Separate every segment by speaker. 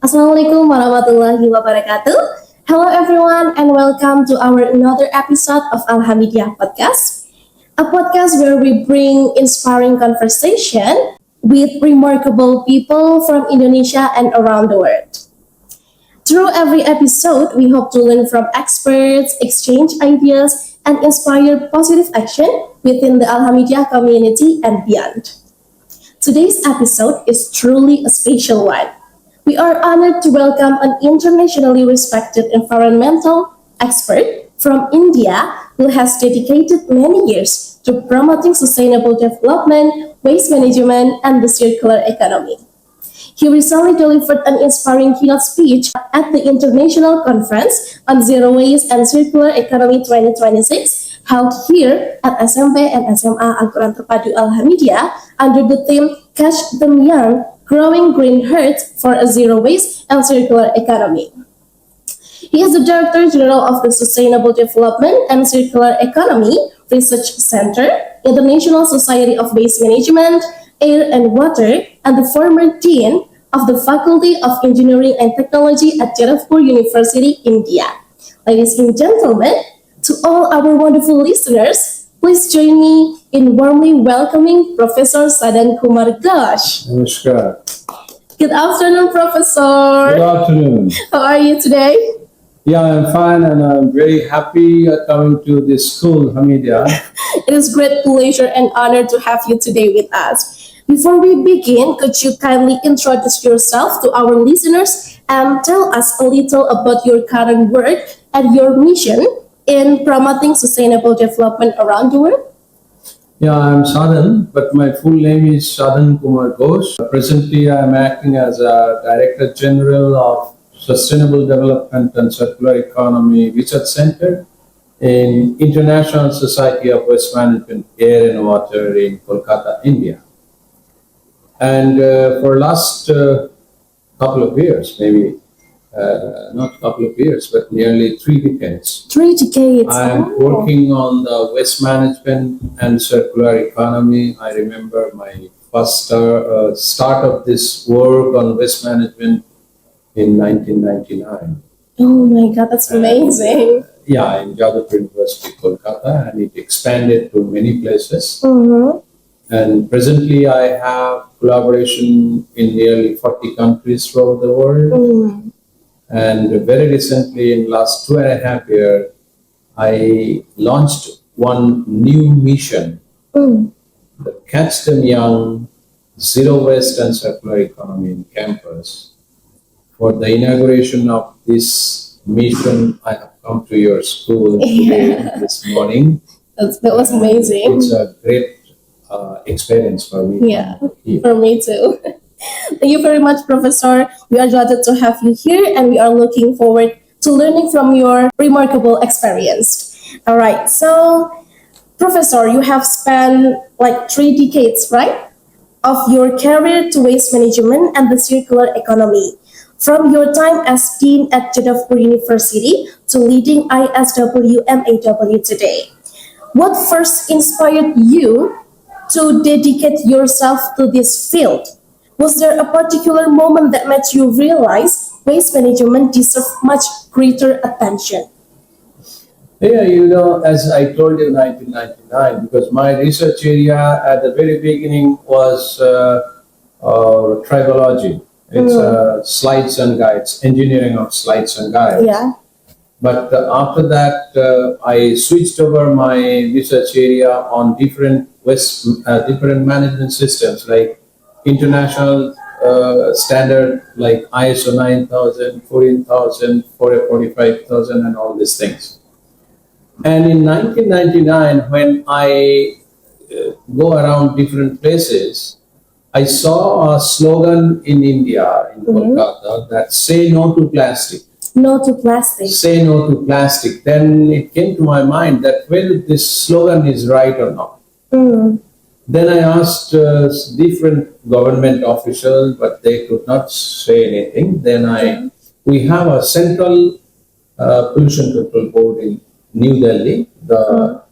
Speaker 1: Assalamualaikum warahmatullahi wabarakatuh. Hello everyone and welcome to our another episode of Alhamdulillah Podcast. A podcast where we bring inspiring conversation with remarkable people from Indonesia and around the world. Through every episode, we hope to learn from experts, exchange ideas, and inspire positive action within the Alhamdulillah community and beyond. Today's episode is truly a special one. We are honored to welcome an internationally respected environmental expert from India who has dedicated many years to promoting sustainable development, waste management, and the circular economy. He recently delivered an inspiring keynote speech at the International Conference on Zero Waste and Circular Economy 2026 held here at SMP and SMA Al-Quran Terpadu Al-Hamidiyah under the theme Catch Them Young, Growing Green Hearts for a Zero Waste and Circular Economy. He is the Director General of the Sustainable Development and Circular Economy Research Center, International Society of Waste Management, Air and Water, and the former Dean of the Faculty of Engineering and Technology at Jadavpur University, India. Ladies and gentlemen, to all our wonderful listeners, please join me in warmly welcoming Professor Sadhan Kumar Ghosh.
Speaker 2: Namaskar.
Speaker 1: Good afternoon, Professor.
Speaker 2: Good afternoon.
Speaker 1: How are you today?
Speaker 2: Yeah, I'm fine and I'm very happy coming to this school, Hamidiyah.
Speaker 1: It is great pleasure and honor to have you today with us. Before we begin, could you kindly introduce yourself to our listeners and tell us a little about your current work and your mission in promoting sustainable development around the world?
Speaker 2: Yeah, I'm Sadhan, but my full name is Sadhan Kumar Ghosh. Presently, I'm acting as a Director General of Sustainable Development and Circular Economy Research Center in International Society of Waste Management, Air and Water in Kolkata, India. And for last couple of years, maybe not couple of years, but nearly 3 decades.
Speaker 1: 3 decades.
Speaker 2: I'm working on the waste management and circular economy. I remember my first start of this work on waste management in 1999.
Speaker 1: Oh my God, that's amazing.
Speaker 2: Yeah, in Jadavpur University, Kolkata, and it expanded to many places.
Speaker 1: Mm-hmm.
Speaker 2: And presently, I have collaboration in nearly 40 countries throughout the world.
Speaker 1: Mm.
Speaker 2: And very recently, in last 2.5 years, I launched one new mission, the Catch Them Young, Zero Waste and Circular Economy in Campus. For the inauguration of this mission, I have come to your school today, this morning.
Speaker 1: That was amazing.
Speaker 2: It's a great experience for me.
Speaker 1: Yeah, for me too. Thank you very much, Professor. We are delighted to have you here and we are looking forward to learning from your remarkable experience. All right, so Professor, you have spent like 3 decades, right, of your career to waste management and the circular economy. From your time as Dean at Jadavpur University to leading ISWMAW today. What first inspired you to dedicate yourself to this field? Was there a particular moment that made you realize waste management deserves much greater attention?
Speaker 2: Yeah, as I told you in 1999, because my research area at the very beginning was tribology. It's slides and guides, engineering of slides and guides.
Speaker 1: Yeah.
Speaker 2: But after that, I switched over my research area on different management systems like international standard like ISO 9000, 14000, 45,000 and all these things. And in 1999, when I go around different places, I saw a slogan in India, in Kolkata, that say no to plastic.
Speaker 1: No to plastic.
Speaker 2: Say no to plastic. Then it came to my mind that whether this slogan is right or not. Then I asked different government officials, but they could not say anything. Then we have a central pollution control board in New Delhi, the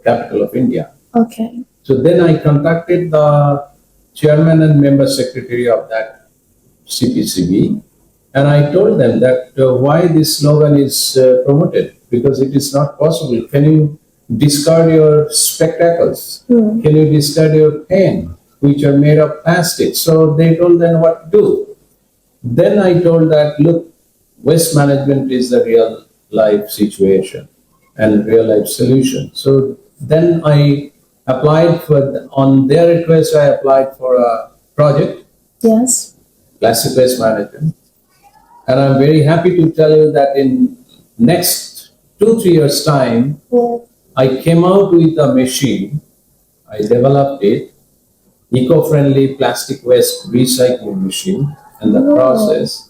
Speaker 2: capital of India.
Speaker 1: Okay.
Speaker 2: So then I contacted the chairman and member secretary of that CPCB, and I told them that why this slogan is promoted, because it is not possible. Can you discard your spectacles? Can you discard your pen, which are made of plastic? So they told them what to do. Then I told that, look, waste management is the real life situation and real life solution. So then I applied on their request, I applied for a project,
Speaker 1: Yes.
Speaker 2: plastic waste management. And I'm very happy to tell you that in next 2-3 years time,
Speaker 1: Yeah.
Speaker 2: I came out with a machine. I developed it, eco-friendly plastic waste recycling machine and the process.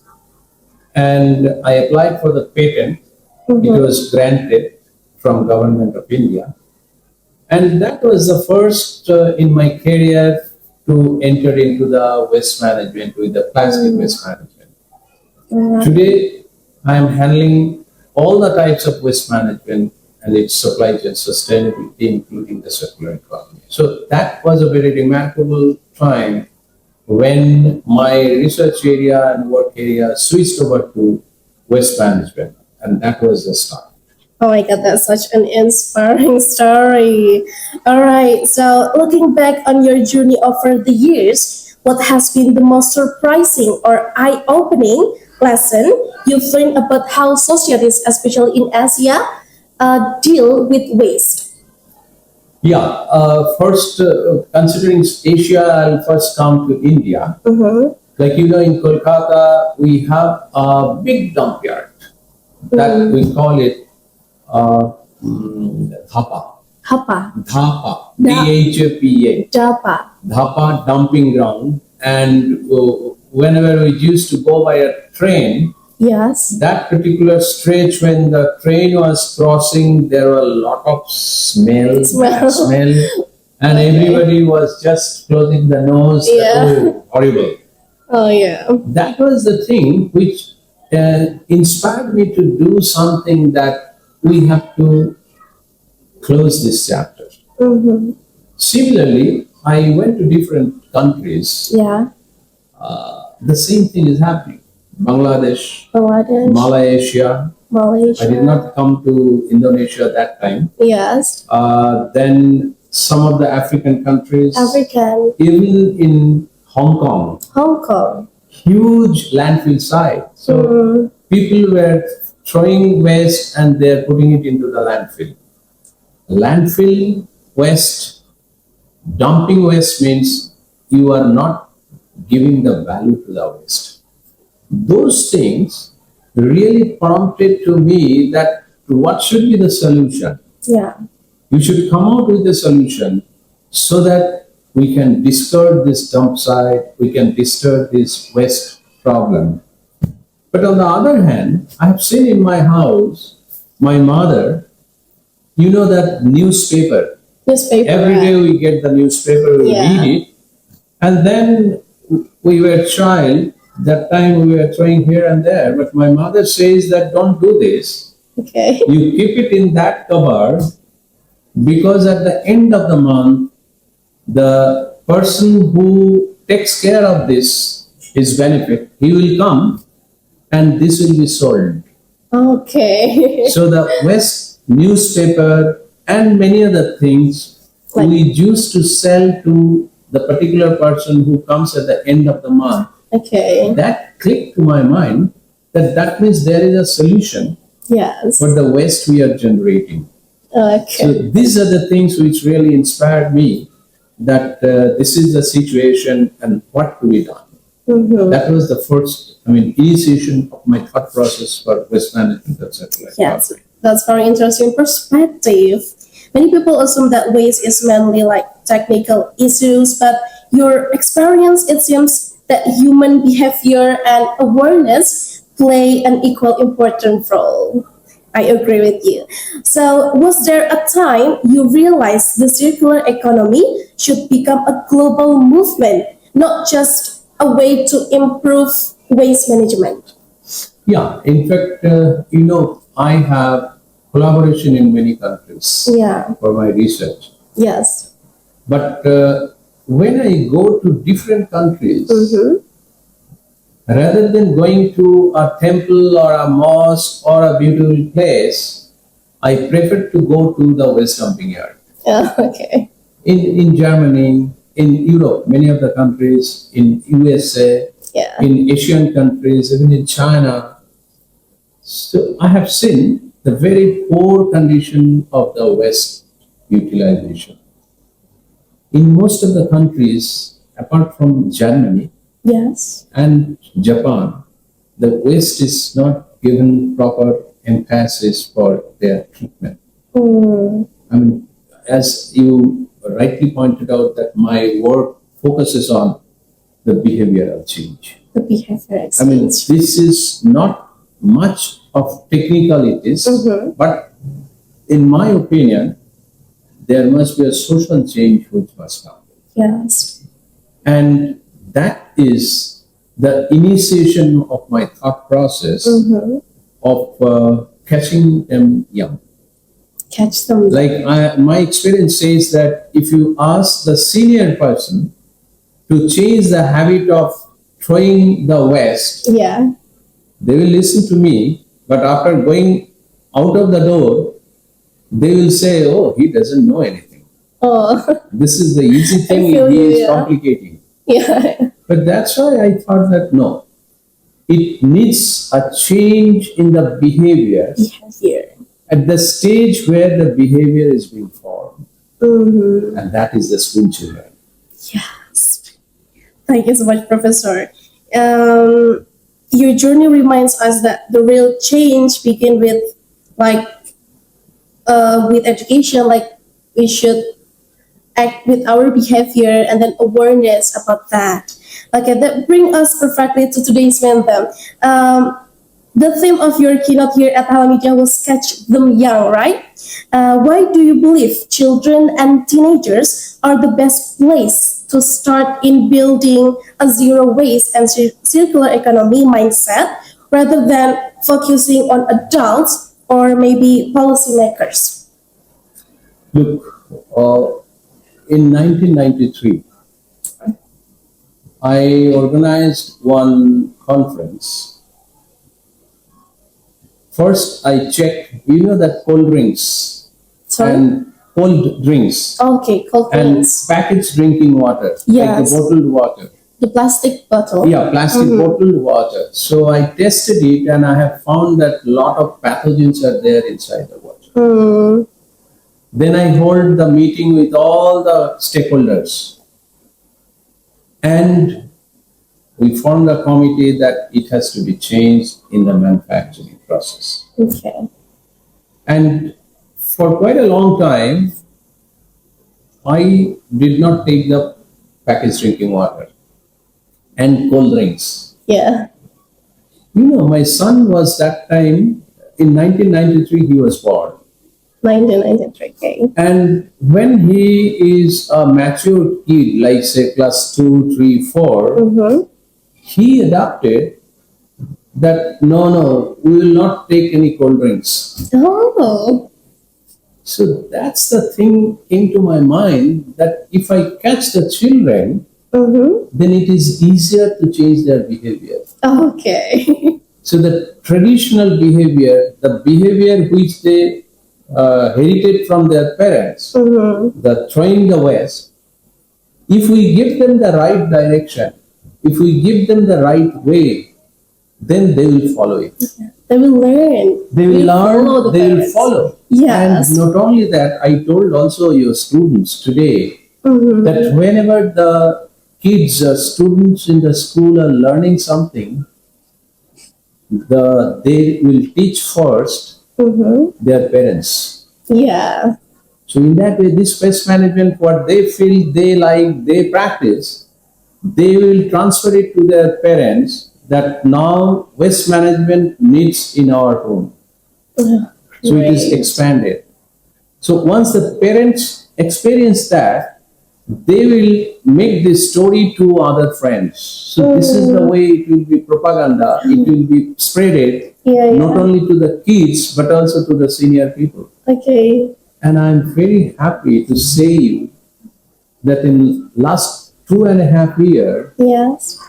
Speaker 2: And I applied for the patent. It was granted from Government of India. And that was the first in my career to enter into the waste management with the plastic waste management. Today, I am handling all the types of waste management and its supply chain sustainability, including the circular economy. So that was a very remarkable time when my research area and work area switched over to waste management, and that was the start.
Speaker 1: Oh my God, that's such an inspiring story. All right, so looking back on your journey over the years, what has been the most surprising or eye-opening lesson you've learned about how societies, especially in Asia, deal with waste?
Speaker 2: Yeah, first, considering Asia, I'll first come to India. Like you know, in Kolkata, we have a big dump yard that we call it Dhapa.
Speaker 1: Hapa,
Speaker 2: Dhapa, DHPA.
Speaker 1: Japa.
Speaker 2: Dhapa dumping ground. And whenever we used to go by a train,
Speaker 1: Yes.
Speaker 2: that particular stretch when the train was crossing, there were a lot of smell, bad smell, and everybody was just closing the nose.
Speaker 1: Yeah.
Speaker 2: Oh, horrible.
Speaker 1: Oh yeah.
Speaker 2: That was the thing which inspired me to do something that we have to close this chapter. Similarly, I went to different countries.
Speaker 1: Yeah.
Speaker 2: The same thing is happening. Bangladesh,
Speaker 1: Bangladesh,
Speaker 2: Malaysia.
Speaker 1: Malaysia.
Speaker 2: I did not come to Indonesia that time.
Speaker 1: Yes.
Speaker 2: Then some of the African countries,
Speaker 1: African,
Speaker 2: even in Hong Kong,
Speaker 1: Hong Kong.
Speaker 2: huge landfill site. So people were throwing waste and they're putting it into the landfill. Landfill waste, dumping waste means you are not giving the value to the waste. Those things really prompted to me that what should be the solution?
Speaker 1: Yeah.
Speaker 2: We should come out with a solution so that we can discard this dump site, we can discard this waste problem. But on the other hand, I have seen in my house, my mother, you know that newspaper.
Speaker 1: Newspaper.
Speaker 2: Every day we get the newspaper, we
Speaker 1: Yeah.
Speaker 2: read it. And then we were a child, that time we were throwing here and there. But my mother says that don't do this.
Speaker 1: Okay.
Speaker 2: You keep it in that cupboard because at the end of the month, the person who takes care of this, his benefit, he will come and this will be sold.
Speaker 1: Okay.
Speaker 2: So the West newspaper and many other things
Speaker 1: Like-
Speaker 2: we used to sell to the particular person who comes at the end of the month.
Speaker 1: Okay.
Speaker 2: That clicked to my mind that means there is a solution
Speaker 1: Yes.
Speaker 2: for the waste we are generating.
Speaker 1: Okay.
Speaker 2: So these are the things which really inspired me that this is the situation and what to be done. That was the first, initiation of my thought process for waste management, etc.
Speaker 1: Yes. That's very interesting perspective. Many people assume that waste is mainly like technical issues, but your experience, it seems that human behavior and awareness play an equal important role. I agree with you. So, was there a time you realized the circular economy should become a global movement, not just a way to improve waste management?
Speaker 2: Yeah, in fact, I have collaboration in many countries
Speaker 1: Yeah.
Speaker 2: for my research.
Speaker 1: Yes.
Speaker 2: But when I go to different countries, Rather than going to a temple or a mosque or a beautiful place, I prefer to go to the West dumping yard.
Speaker 1: Oh, okay.
Speaker 2: In Germany, in Europe, many of the countries, in USA,
Speaker 1: Yeah.
Speaker 2: in Asian countries, even in China. So I have seen the very poor condition of the West utilization. In most of the countries, apart from Germany
Speaker 1: Yes.
Speaker 2: and Japan, the West is not given proper emphasis for their treatment.
Speaker 1: Mm.
Speaker 2: I mean, as you rightly pointed out, that my work focuses on the behavioral change.
Speaker 1: The behavior
Speaker 2: I mean,
Speaker 1: exchange.
Speaker 2: this is not much of technicalities,
Speaker 1: Mhm.
Speaker 2: but in my opinion, there must be a social change which must come.
Speaker 1: Yes.
Speaker 2: And that is the initiation of my thought process
Speaker 1: Mm-hmm.
Speaker 2: of catching them young.
Speaker 1: Catch them.
Speaker 2: My experience says that if you ask the senior person to change the habit of throwing the waste,
Speaker 1: Yeah.
Speaker 2: they will listen to me, but after going out of the door, they will say, "Oh, he doesn't know anything.
Speaker 1: Oh.
Speaker 2: This is the easy thing,
Speaker 1: feel
Speaker 2: he
Speaker 1: you,
Speaker 2: is
Speaker 1: yeah.
Speaker 2: complicating."
Speaker 1: Yeah.
Speaker 2: But that's why I thought that no, it needs a change in the behavior
Speaker 1: Behavior.
Speaker 2: at the stage where the behavior is being formed,
Speaker 1: Mm-hmm.
Speaker 2: and that is the school children.
Speaker 1: Yes. Thank you so much, Professor. Your journey reminds us that the real change begin with, like, with education. Like, we should act with our behavior and then awareness about that. Okay, that brings us perfectly to today's main theme. The theme of your keynote here at Media was catch them young, right? Why do you believe children and teenagers are the best place to start in building a zero waste and circular economy mindset rather than focusing on adults or maybe policymakers?
Speaker 2: Look, in 1993, I organized one conference. First, I checked, that cold drinks
Speaker 1: Sorry?
Speaker 2: and cold drinks
Speaker 1: Okay, cold
Speaker 2: and
Speaker 1: drinks.
Speaker 2: packaged drinking water, like
Speaker 1: Yes.
Speaker 2: the bottled water.
Speaker 1: The plastic bottle.
Speaker 2: Yeah, plastic bottled water. So I tested it and I have found that a lot of pathogens are there inside the water.
Speaker 1: Mm.
Speaker 2: Then I hold the meeting with all the stakeholders and we formed a committee that it has to be changed in the manufacturing process.
Speaker 1: Okay.
Speaker 2: And for quite a long time, I did not take the packaged drinking water and cold drinks.
Speaker 1: Yeah.
Speaker 2: My son was that time, in 1993, he was born.
Speaker 1: 1993. Okay.
Speaker 2: And when he is a mature kid, like say class 2, 3, 4,
Speaker 1: Mm-hmm.
Speaker 2: he adopted that no, we will not take any cold drinks.
Speaker 1: Oh.
Speaker 2: So that's the thing came to my mind, that if I catch the children,
Speaker 1: Mm-hmm.
Speaker 2: then it is easier to change their behavior.
Speaker 1: Okay.
Speaker 2: So the traditional behavior, the behavior which they herited from their parents,
Speaker 1: Mm-hmm.
Speaker 2: the throwing the waste, if we give them the right direction, if we give them the right way, then they will follow it.
Speaker 1: They will learn.
Speaker 2: They will
Speaker 1: follow
Speaker 2: learn,
Speaker 1: the
Speaker 2: they will
Speaker 1: parents.
Speaker 2: follow.
Speaker 1: Yes.
Speaker 2: And not only that, I told also your students today
Speaker 1: Mm-hmm.
Speaker 2: that whenever the kids, students in the school are learning something, they will teach first
Speaker 1: Mm-hmm.
Speaker 2: their parents.
Speaker 1: Yeah.
Speaker 2: So in that way, this waste management, what they feel, they like, they practice, they will transfer it to their parents, that now waste management needs in our home. So it is
Speaker 1: Great.
Speaker 2: expanded. So once the parents experience that, they will make this story to other friends. So this is the way it will be propaganda, it will be spreaded,
Speaker 1: Yeah,
Speaker 2: not
Speaker 1: yeah.
Speaker 2: only to the kids, but also to the senior people.
Speaker 1: Okay.
Speaker 2: And I'm very happy to say that in last 2.5 years,
Speaker 1: Yes.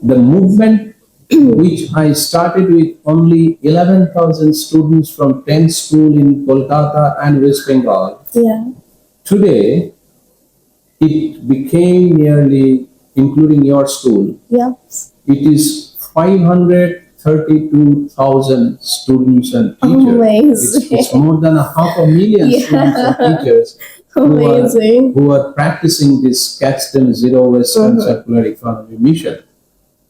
Speaker 2: the movement which I started with only 11,000 students from 10 school in Kolkata and West Bengal.
Speaker 1: Yeah.
Speaker 2: Today, it became nearly, including your school,
Speaker 1: Yeah.
Speaker 2: it is 532,000 students and teachers.
Speaker 1: Amazing.
Speaker 2: It's more than 500,000 students and teachers
Speaker 1: Amazing.
Speaker 2: who are practicing this Catch Them Zero Waste and Circular Economy mission.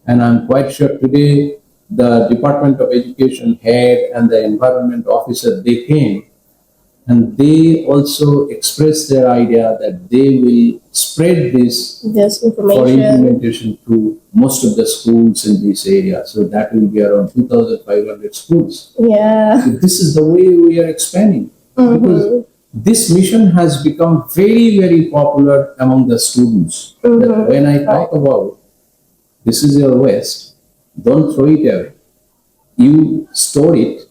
Speaker 2: And I'm quite sure today the Department of Education head and the environment officer, they came and they also expressed their idea that they will spread this
Speaker 1: This
Speaker 2: for
Speaker 1: information.
Speaker 2: implementation to most of the schools in this area. So that will be around 2,500 schools.
Speaker 1: Yeah.
Speaker 2: So this is the way we are expanding. Because this mission has become very, very popular among the students. That when I talk about this is your waste, don't throw it away. You store it,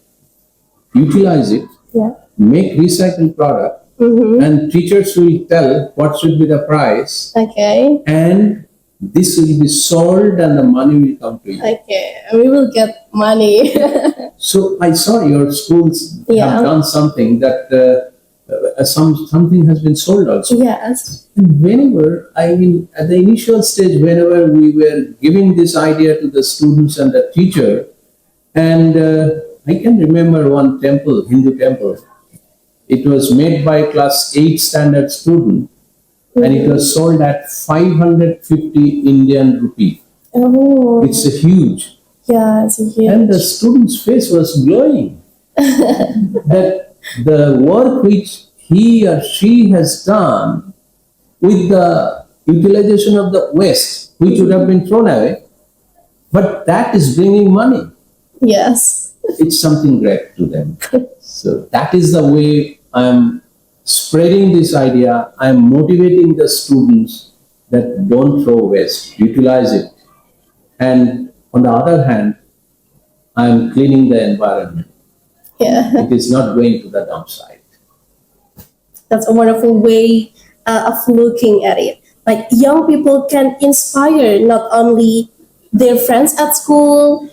Speaker 2: utilize it,
Speaker 1: Yeah.
Speaker 2: make recycled product, and teachers will tell what should be the price,
Speaker 1: Okay.
Speaker 2: and this will be sold and the money will come to you.
Speaker 1: Okay. We will get money.
Speaker 2: So I saw your schools
Speaker 1: Yeah.
Speaker 2: have done something that something has been sold also.
Speaker 1: Yes.
Speaker 2: And whenever, I mean, at the initial stage, whenever we were giving this idea to the students and the teacher, and I can remember one temple, Hindu temple. It was made by class 8 standard student, and it was sold at 550 Indian rupee.
Speaker 1: Oh.
Speaker 2: It's a huge.
Speaker 1: Yeah, it's a
Speaker 2: And the
Speaker 1: huge.
Speaker 2: student's face was glowing. That the work which he or she has done with the utilization of the waste, which would have been thrown away, but that is bringing money.
Speaker 1: Yes.
Speaker 2: It's something great to them. So that is the way I'm spreading this idea. I'm motivating the students that don't throw waste, utilize it. And on the other hand, I'm cleaning the environment.
Speaker 1: Yeah.
Speaker 2: It is not going to the dump site.
Speaker 1: That's a wonderful way of looking at it. Like young people can inspire not only their friends at school,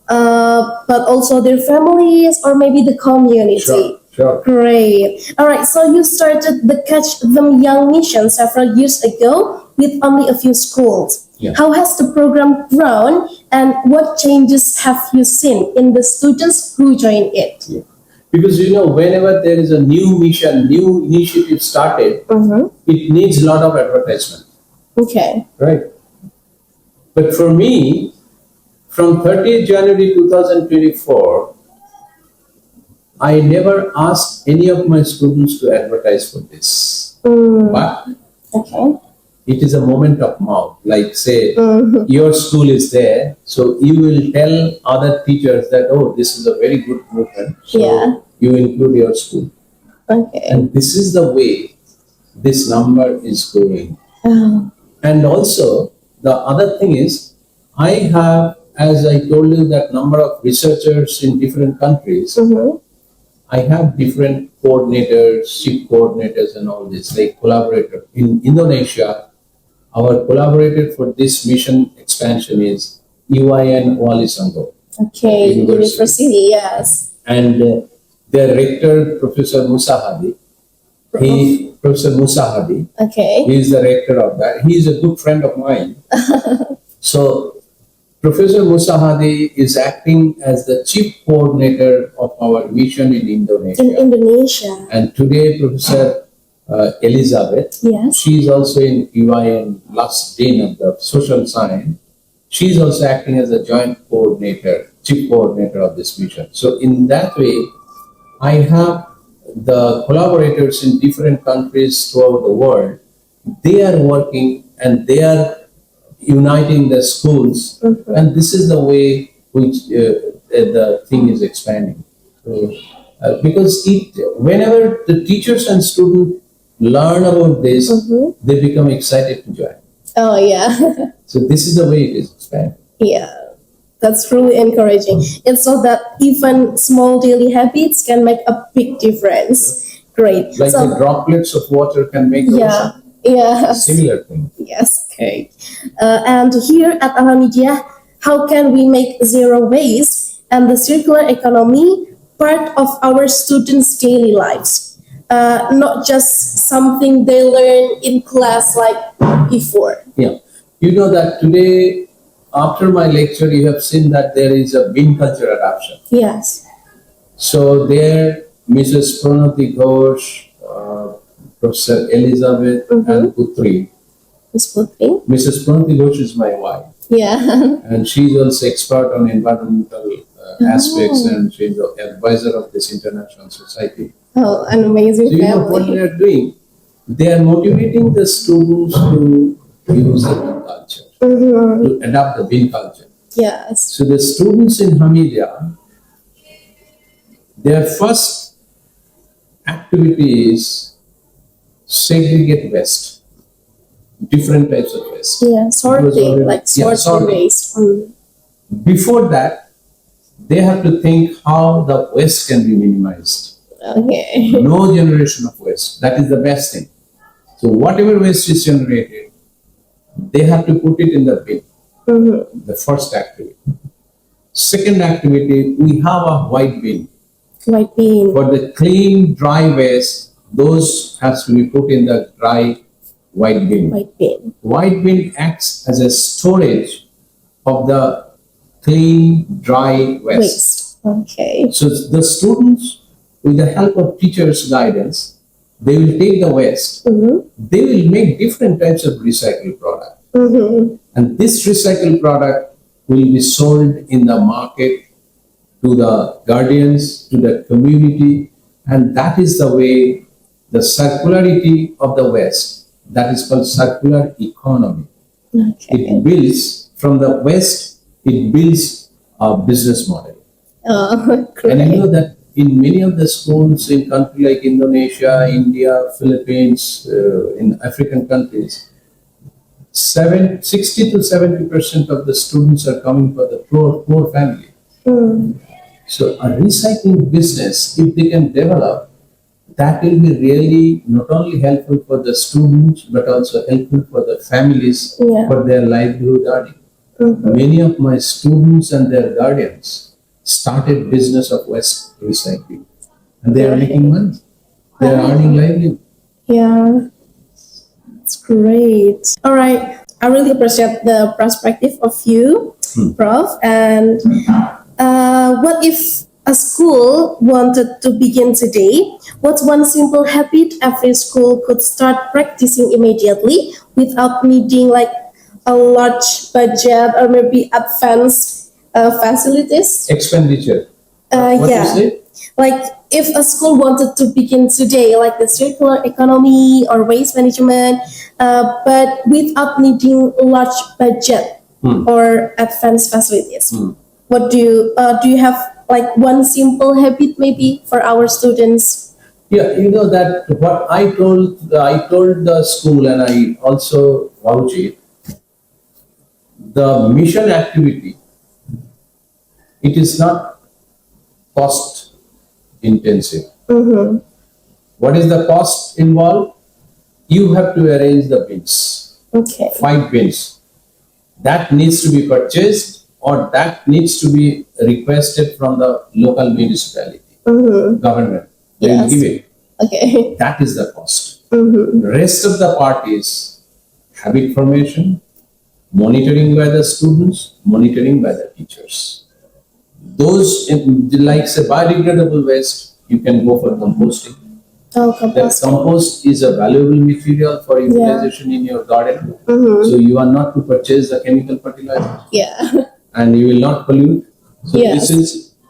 Speaker 1: but also their families or maybe the community.
Speaker 2: Sure.
Speaker 1: Great. All right. So you started the Catch Them Young mission several years ago with only a few schools.
Speaker 2: Yeah.
Speaker 1: How has the program grown, and what changes have you seen in the students who join it?
Speaker 2: Yeah. Because whenever there is a new mission, new initiative started, it needs a lot of advertisement,
Speaker 1: Okay.
Speaker 2: right? But for me, from 30th January 2024, I never asked any of my students to advertise for this. But
Speaker 1: Okay.
Speaker 2: it is a moment of mouth. Like say, your school is there, so you will tell other teachers that, oh, this is a very good movement. So
Speaker 1: Yeah.
Speaker 2: you include your school.
Speaker 1: Okay.
Speaker 2: And this is the way this number is going.
Speaker 1: Oh.
Speaker 2: And also, the other thing is, I have, as I told you, that number of researchers in different countries. I have different coordinators, chief coordinators and all this, like collaborator. In Indonesia, our collaborator for this mission expansion is UIN Wali Sangho.
Speaker 1: Okay.
Speaker 2: University.
Speaker 1: University. Yes.
Speaker 2: And their rector, Professor Musa Hadi, Professor Musa Hadi,
Speaker 1: Okay.
Speaker 2: he is the rector of that. He is a good friend of mine. So, Professor Musa Hadi is acting as the chief coordinator of our mission in Indonesia.
Speaker 1: In Indonesia.
Speaker 2: And today, Professor Elizabeth,
Speaker 1: Yes.
Speaker 2: she is also in UIN last dean of the social science. She is also acting as a joint coordinator, chief coordinator of this mission. So in that way, I have the collaborators in different countries throughout the world. They are working and they are uniting the schools, and this is the way which the thing is expanding. So, because whenever the teachers and students learn about this, they become excited to join.
Speaker 1: Oh yeah.
Speaker 2: So this is the way it is expanding.
Speaker 1: Yeah. That's really encouraging. It's so that even small daily habits can make a big difference. Great.
Speaker 2: Like
Speaker 1: So
Speaker 2: the droplets of water can make the
Speaker 1: yeah.
Speaker 2: ocean.
Speaker 1: Yes.
Speaker 2: Similar thing.
Speaker 1: Yes, great. And here at Alhamdulillah, how can we make zero waste and the circular economy part of our students' daily lives, not just something they learn in class like before.
Speaker 2: Yeah. You know that today, after my lecture, you have seen that there is a bin culture adoption.
Speaker 1: Yes.
Speaker 2: So there, Mrs. Pranati Ghosh, Professor Elizabeth, and Putri.
Speaker 1: Ms. Putri.
Speaker 2: Mrs. Pranati Ghosh is my wife,
Speaker 1: Yeah.
Speaker 2: and she's also expert on environmental aspects, and she's the advisor of this international society.
Speaker 1: Oh, an amazing
Speaker 2: So you know what
Speaker 1: family.
Speaker 2: they are doing? They are motivating the students to use the bin culture, to adopt the bin culture.
Speaker 1: Yes.
Speaker 2: So the students in Hamidia, their first activity is segregate waste, different types of waste.
Speaker 1: Yeah, sorting, like sorting
Speaker 2: sorting.
Speaker 1: waste.
Speaker 2: Before that, they have to think how the waste can be minimized.
Speaker 1: Okay.
Speaker 2: No generation of waste. That is the best thing. So whatever waste is generated, they have to put it in the bin. The first activity. Second activity, we have a white bin.
Speaker 1: White bean.
Speaker 2: For the clean, dry waste, those has to be put in the dry white bin.
Speaker 1: White bean.
Speaker 2: White bin acts as a storage of the clean, dry waste.
Speaker 1: Waste. Okay.
Speaker 2: So the students, with the help of teachers' guidance, they will take the waste. They will make different types of recycled product. And this recycled product will be sold in the market to the guardians, to the community, and that is the way the circularity of the waste, that is called circular economy.
Speaker 1: Okay.
Speaker 2: It builds from the waste, it builds a business model.
Speaker 1: Oh,
Speaker 2: And you know
Speaker 1: great.
Speaker 2: that in many of the schools in countries like Indonesia, India, Philippines, in African countries, 60 to 70% of the students are coming from the poor family. So a recycling business, if they can develop, that will be really not only helpful for the students, but also helpful for the families,
Speaker 1: Yeah.
Speaker 2: for their livelihood earning. Many of my students and their guardians started business of waste recycling, and they are making money. They are earning livelihood.
Speaker 1: Yeah. It's great. All right. I really appreciate the perspective of you, Prof. And what if a school wanted to begin today? What's one simple habit every school could start practicing immediately without needing like a large budget or maybe advanced facilities?
Speaker 2: Expenditure. What
Speaker 1: Yeah.
Speaker 2: you say?
Speaker 1: Like if a school wanted to begin today, like the circular economy or waste management, but without needing large budget or advanced facilities, what do you have like one simple habit maybe for our students?
Speaker 2: Yeah, you know that what I told the school, and I also vouch it. The mission activity, it is not cost intensive. What is the cost involved? You have to arrange the bins,
Speaker 1: Okay.
Speaker 2: 5 bins. That needs to be purchased, or that needs to be requested from the local municipality, government. They will
Speaker 1: Yes.
Speaker 2: give it.
Speaker 1: Okay.
Speaker 2: That is the cost. Rest of the part is habit formation, monitoring by the students, monitoring by the teachers. Those like say biodegradable waste, you can go for composting.
Speaker 1: Oh,
Speaker 2: The
Speaker 1: compost.
Speaker 2: compost is a valuable material for utilization in your garden. So you are not to purchase the chemical fertilizer,
Speaker 1: Yeah.
Speaker 2: and you will not pollute. So
Speaker 1: Yes.
Speaker 2: this is,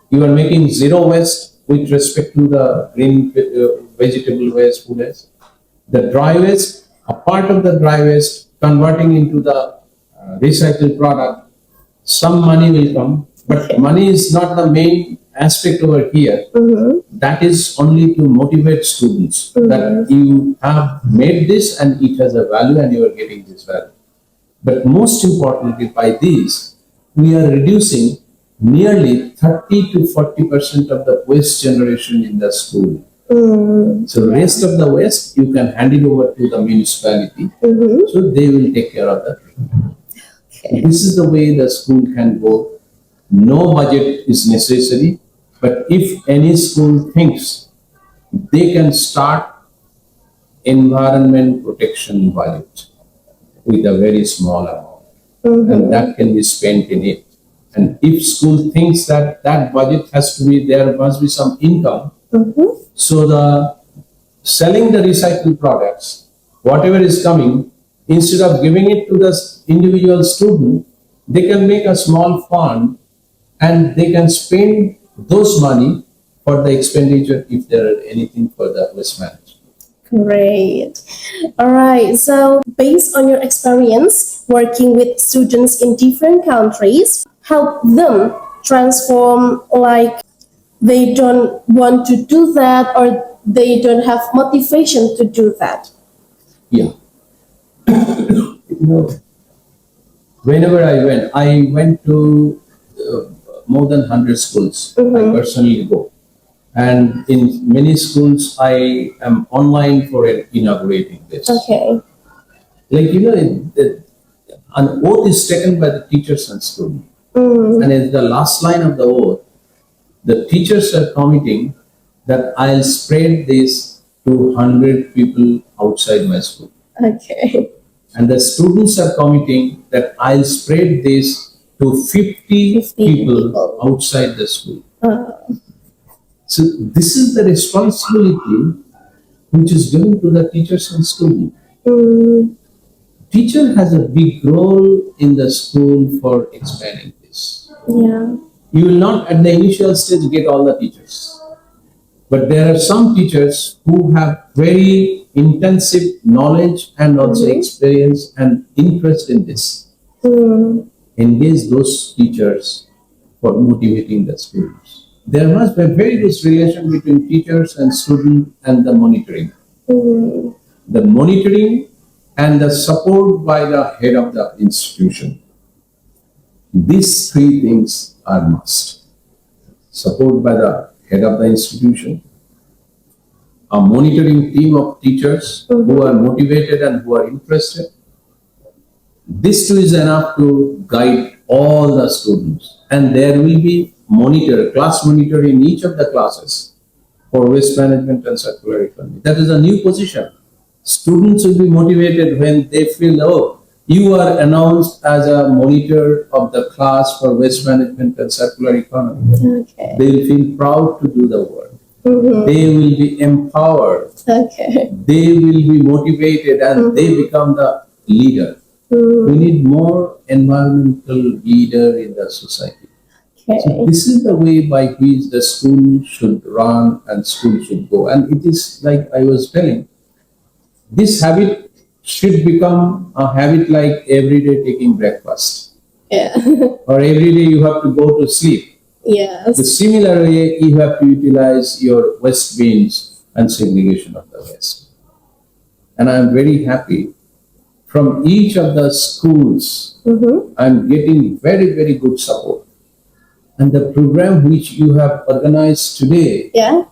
Speaker 2: you are making zero waste with respect to the green vegetable waste, food waste. The dry waste, a part of the dry waste converting into the recycled product, some money will come, but money is not the main aspect over here. That is only to motivate students that you have made this and it has a value and you are getting this value. But most importantly, by these, we are reducing nearly 30 to 40% of the waste generation in the school. So rest of the waste, you can hand it over to the municipality. So they will take care of that.
Speaker 1: Okay.
Speaker 2: This is the way the school can go. No budget is necessary, but if any school thinks they can start environment protection budget with a very small amount, and that can be spent in it. And if school thinks that that budget has to be, there must be some income, so the selling the recycled products, whatever is coming, instead of giving it to the individual student, they can make a small fund and they can spend those money for the expenditure if there are anything for the waste management.
Speaker 1: Great. All right. So, based on your experience working with students in different countries, help them transform, like they don't want to do that or they don't have motivation to do that.
Speaker 2: Yeah. Whenever I went to more than 100 schools. I personally go. And in many schools, I am online for inaugurating this.
Speaker 1: Okay.
Speaker 2: Like, an oath is taken by the teachers and students. And in the last line of the oath, the teachers are committing that I'll spread this to 100 people outside my school.
Speaker 1: Okay.
Speaker 2: And the students are committing that I'll spread this to 50 people outside the school. So this is the responsibility which is given to the teachers and students. Teacher has a big role in the school for expanding this.
Speaker 1: Yeah.
Speaker 2: You will not at the initial stage get all the teachers. But there are some teachers who have very intensive knowledge and also experience and interest in this. Engage those teachers for motivating the students. There must be a very good relation between teachers and students and the monitoring. The monitoring and the support by the head of the institution. These three things are must. Support by the head of the institution, a monitoring team of teachers who are motivated and who are interested. This too is enough to guide all the students. And there will be class monitor in each of the classes for waste management and circular economy. That is a new position. Students will be motivated when they feel, oh, you are announced as a monitor of the class for waste management and circular economy.
Speaker 1: Okay.
Speaker 2: They will feel proud to do the work. They will be empowered.
Speaker 1: Okay.
Speaker 2: They will be motivated and they become the leader. We need more environmental leader in the society.
Speaker 1: Okay.
Speaker 2: So this is the way by which the school should run and school should go. And it is like I was telling, this habit should become a habit like every day taking breakfast.
Speaker 1: Yeah.
Speaker 2: Or every day you have to go to sleep.
Speaker 1: Yes.
Speaker 2: The similar way you have to utilize your waste bins and segregation of the waste. And I am very happy. From each of the schools, I am getting very, very good support. And the program which you have organized today,
Speaker 1: Yeah.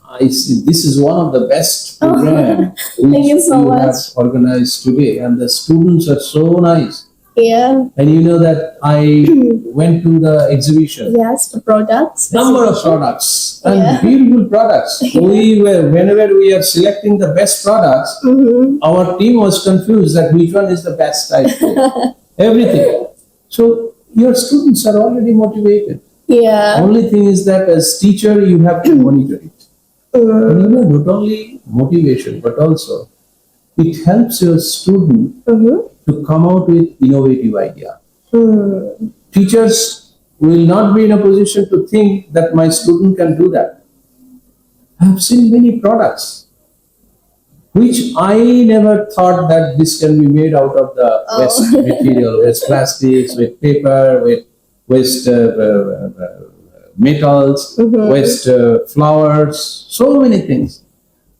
Speaker 2: I see this is one of the best programs which
Speaker 1: Thank you so
Speaker 2: have
Speaker 1: much.
Speaker 2: organized today. And the students are so nice.
Speaker 1: Yeah.
Speaker 2: And you know that I went to the exhibition.
Speaker 1: Yes. The products.
Speaker 2: Number of products and
Speaker 1: Yeah.
Speaker 2: beautiful products. Whenever we are selecting the best products, our team was confused that which one is the best type. Everything. So your students are already motivated.
Speaker 1: Yeah.
Speaker 2: Only thing is that as teacher you have to monitor it. And not only motivation but also it helps your student to come out with innovative idea. Teachers will not be in a position to think that my student can do that. I have seen many products which I never thought that this can be made out of the waste material, waste plastics, with paper, with waste metals, waste flowers, so many things.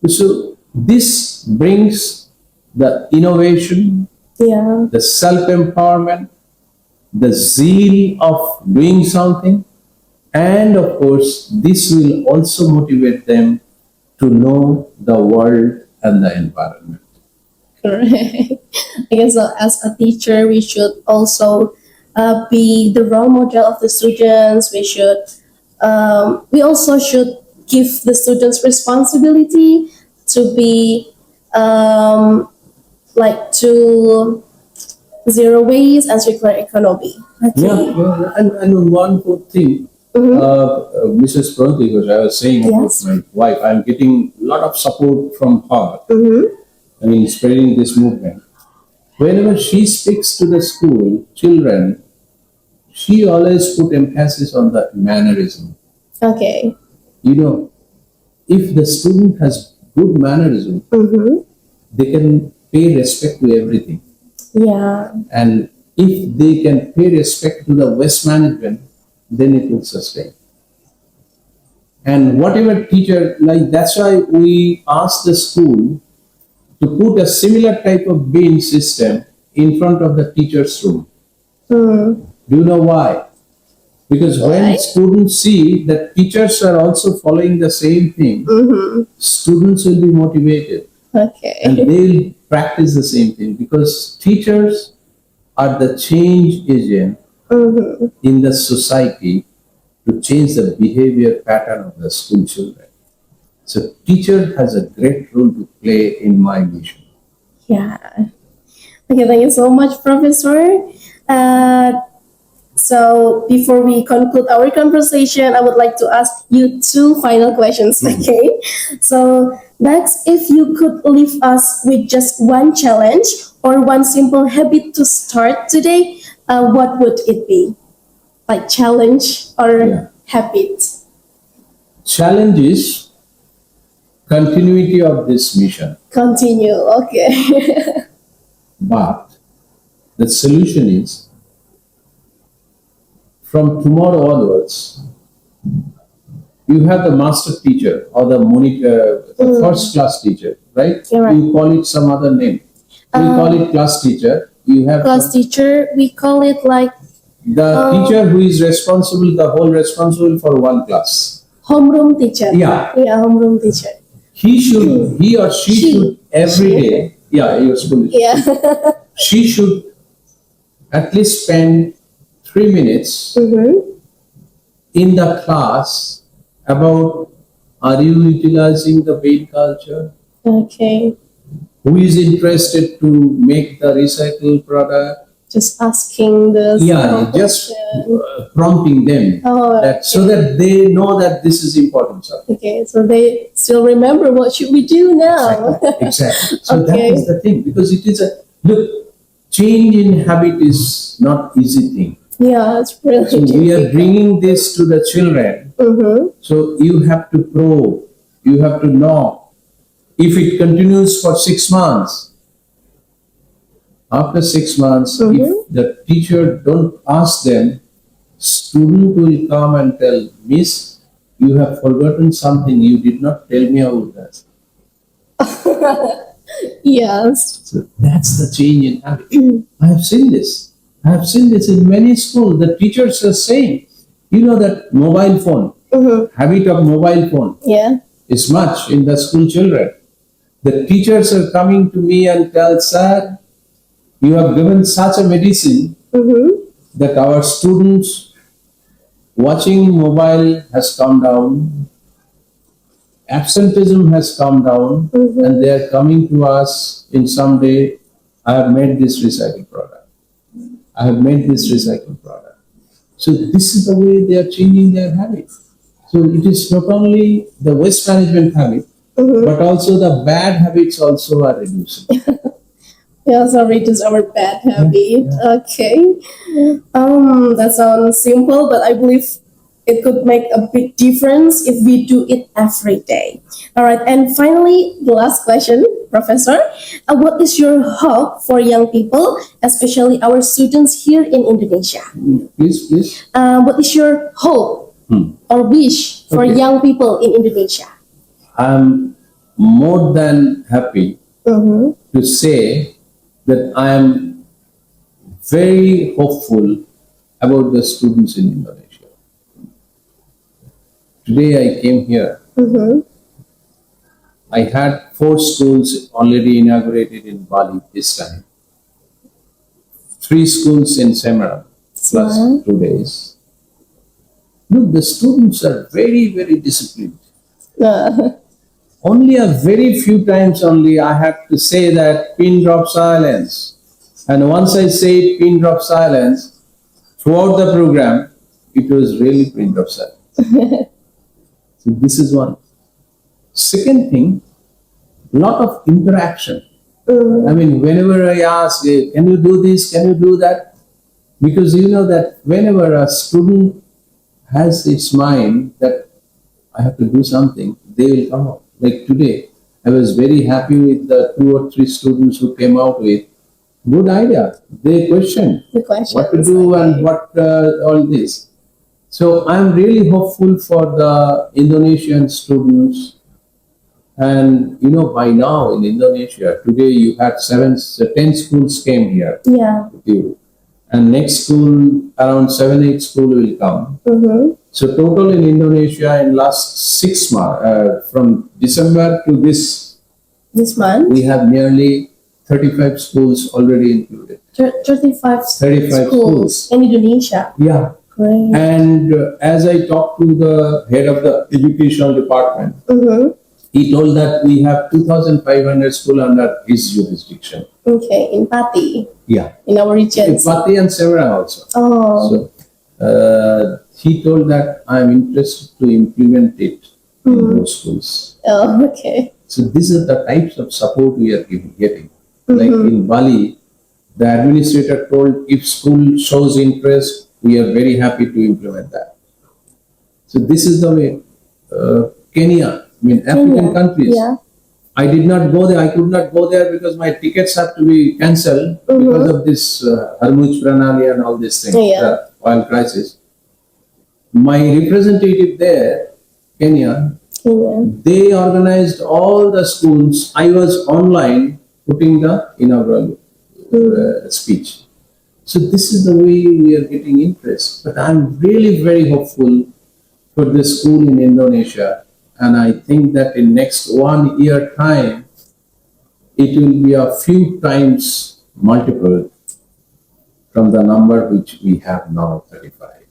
Speaker 2: So this brings the innovation,
Speaker 1: Yeah.
Speaker 2: the self-empowerment, the zeal of doing something, and of course, this will also motivate them to know the world and the environment.
Speaker 1: Correct. I guess as a teacher, we should also be the role model of the students. We also should give the students responsibility to be like to zero waste and circular economy. Okay.
Speaker 2: And one good thing, Mrs. Pranti, because I was saying about
Speaker 1: Yes.
Speaker 2: my wife, I'm getting a lot of support from her. I mean, spreading this movement. Whenever she speaks to the school children, she always put emphasis on the mannerism.
Speaker 1: Okay.
Speaker 2: You know, if the student has good mannerism, they can pay respect to everything.
Speaker 1: Yeah.
Speaker 2: And if they can pay respect to the waste management, then it will sustain. And whatever teacher, like that's why we ask the school to put a similar type of bin system in front of the teacher's room.
Speaker 1: Mm.
Speaker 2: Do you know why? Because when
Speaker 1: Why?
Speaker 2: students see that teachers are also following the same thing, students will be motivated and
Speaker 1: Okay.
Speaker 2: they'll practice the same thing, because teachers are the change agent in the society to change the behavior pattern of the school children. So teacher has a great role to play in my mission.
Speaker 1: Yeah. Okay, thank you so much, Professor. Uh, so before we conclude our conversation, I would like to ask you two final questions. Okay. So next, if you could leave us with just one challenge or one simple habit to start today, what would it be? Like challenge or
Speaker 2: Yeah.
Speaker 1: habit?
Speaker 2: Challenge is continuity of this mission,
Speaker 1: Continue. Okay.
Speaker 2: but the solution is from tomorrow onwards, you have the master teacher or the monitor, the first class teacher, right?
Speaker 1: You're right.
Speaker 2: You call it some other name. We call it class teacher. You have
Speaker 1: Class teacher, we call it like
Speaker 2: the teacher who is responsible, the whole responsible for one class.
Speaker 1: homeroom teacher.
Speaker 2: Yeah.
Speaker 1: Yeah, homeroom teacher.
Speaker 2: He or she should every day, your school.
Speaker 1: Yeah.
Speaker 2: She should at least spend 3 minutes in the class about, are you utilizing the paid culture?
Speaker 1: Okay.
Speaker 2: Who is interested to make the recycled product?
Speaker 1: Just asking the
Speaker 2: Just
Speaker 1: question.
Speaker 2: prompting them
Speaker 1: Oh,
Speaker 2: that, so that they know that this is important stuff.
Speaker 1: okay, so they still remember what should we do now?
Speaker 2: Exactly. So that
Speaker 1: Okay.
Speaker 2: is the thing, because it is change in habit is not easy thing.
Speaker 1: Yeah, it's really
Speaker 2: So we are
Speaker 1: difficult.
Speaker 2: bringing this to the children. So you have to probe, you have to know. If it continues for 6 months, after 6 months, if the teacher don't ask them, student will come and tell, Miss, you have forgotten something, you did not tell me about that.
Speaker 1: Yes.
Speaker 2: So that's the change in habit. I have seen this. I have seen this in many schools. The teachers are saying, you know, that mobile phone, habit of mobile phone
Speaker 1: Yeah.
Speaker 2: is much in the school children. The teachers are coming to me and tell, sir, you have given such a medicine that our students watching mobile has come down, absenteeism has come down, and they are coming to us in some day, I have made this recycled product. I have made this recycled product. So this is the way they are changing their habits. So it is not only the waste management habit, but also the bad habits also are reducing.
Speaker 1: Yeah, so reduce our bad habit. Okay. That sounds simple, but I believe it could make a big difference if we do it every day. All right, and finally, the last question, Professor. What is your hope for young people, especially our students here in Indonesia?
Speaker 2: Please.
Speaker 1: What is your hope or wish for
Speaker 2: Okay.
Speaker 1: young people in Indonesia?
Speaker 2: I'm more than happy to say that I am very hopeful about the students in Indonesia. Today I came here I had 4 schools already inaugurated in Bali this time. 3 schools in Semarang, plus
Speaker 1: Wow.
Speaker 2: 2 days. Look, the students are very, very disciplined. Only a very few times only I have to say that pin drop silence. And once I say pin drop silence, throughout the program, it was really pin drop silence. So this is one. Second thing, lot of interaction. I mean, whenever I ask, can you do this, can you do that? Because you know that whenever a student has its mind that I have to do something, they will come out. Like today, I was very happy with the 2 or 3 students who came out with good idea. They questioned
Speaker 1: The question.
Speaker 2: what to do and what all this. So I'm really hopeful for the Indonesian students. And you know, by now in Indonesia, today you had 10 schools came here
Speaker 1: Yeah.
Speaker 2: with you. And next school, around 7, 8 school will come.
Speaker 1: Mm-hmm.
Speaker 2: So total in Indonesia in last 6 months, from December to this,
Speaker 1: This month,
Speaker 2: we have nearly 35 schools already included.
Speaker 1: 35
Speaker 2: 35 schools.
Speaker 1: in Indonesia.
Speaker 2: Yeah.
Speaker 1: Great.
Speaker 2: And as I talked to the head of the educational department,
Speaker 1: Mm-hmm.
Speaker 2: he told that we have 2,500 schools under his jurisdiction.
Speaker 1: Okay, in Pati,
Speaker 2: Yeah.
Speaker 1: in our regions.
Speaker 2: Pati and Semarang also.
Speaker 1: Oh.
Speaker 2: So he told that I'm interested to implement it in those schools.
Speaker 1: Oh, okay.
Speaker 2: So these are the types of support we are getting. Like in Bali, the administrator told if school shows interest, we are very happy to implement that. So this is the way. Kenya, I mean African
Speaker 1: Kenya,
Speaker 2: countries.
Speaker 1: yeah.
Speaker 2: I did not go there. I could not go there because my tickets have to be cancelled because of this Hormuz Pranali and all these things,
Speaker 1: Yeah.
Speaker 2: oil crisis. My representative there, Kenya,
Speaker 1: Kenya.
Speaker 2: they organized all the schools. I was online putting the inaugural speech. So this is the way we are getting interest. But I'm really very hopeful for this school in Indonesia. And I think that in next 1 year time, it will be a few times multiple from the number which we have now, 35.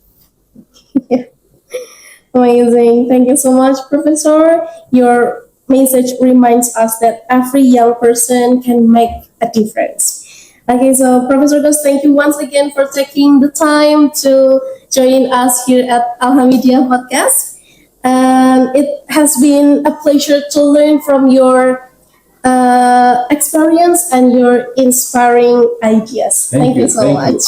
Speaker 1: Amazing. Thank you so much, Professor. Your message reminds us that every young person can make a difference. Okay, so Professor Ghosh, thank you once again for taking the time to join us here at Alhamdulillah Podcast. And it has been a pleasure to learn from your experience and your inspiring ideas. Thank you so much.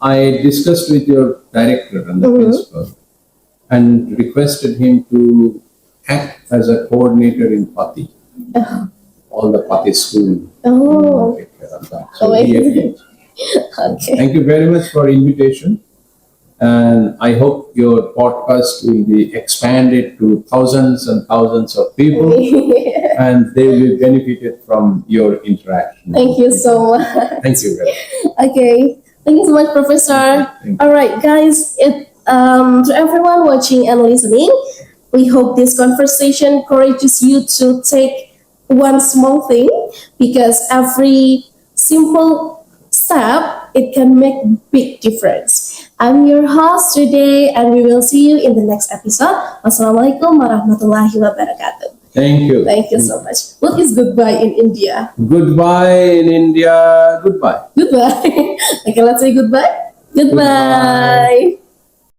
Speaker 2: I discussed with your director and the principal and requested him to act as a coordinator in Pati. All the Pati school.
Speaker 1: Oh,
Speaker 2: Take care of that. So he
Speaker 1: amazing.
Speaker 2: agreed.
Speaker 1: Okay.
Speaker 2: Thank you very much for invitation. And I hope your podcast will be expanded to thousands and thousands of people and they will benefit from your interaction.
Speaker 1: Thank you so much.
Speaker 2: Thank you very much.
Speaker 1: Okay. Thank you so much, Professor.
Speaker 2: Thank you.
Speaker 1: All right, guys. To everyone watching and listening, we hope this conversation encourages you to take one small thing, because every simple step, it can make big difference. I'm your host today, and we will see you in the next episode. Wassalamualaikum warahmatullahi wabarakatuh.
Speaker 2: Thank you.
Speaker 1: Thank you so much. What is goodbye in India?
Speaker 2: Goodbye in India. Goodbye.
Speaker 1: Goodbye. Okay, let's say goodbye. Goodbye.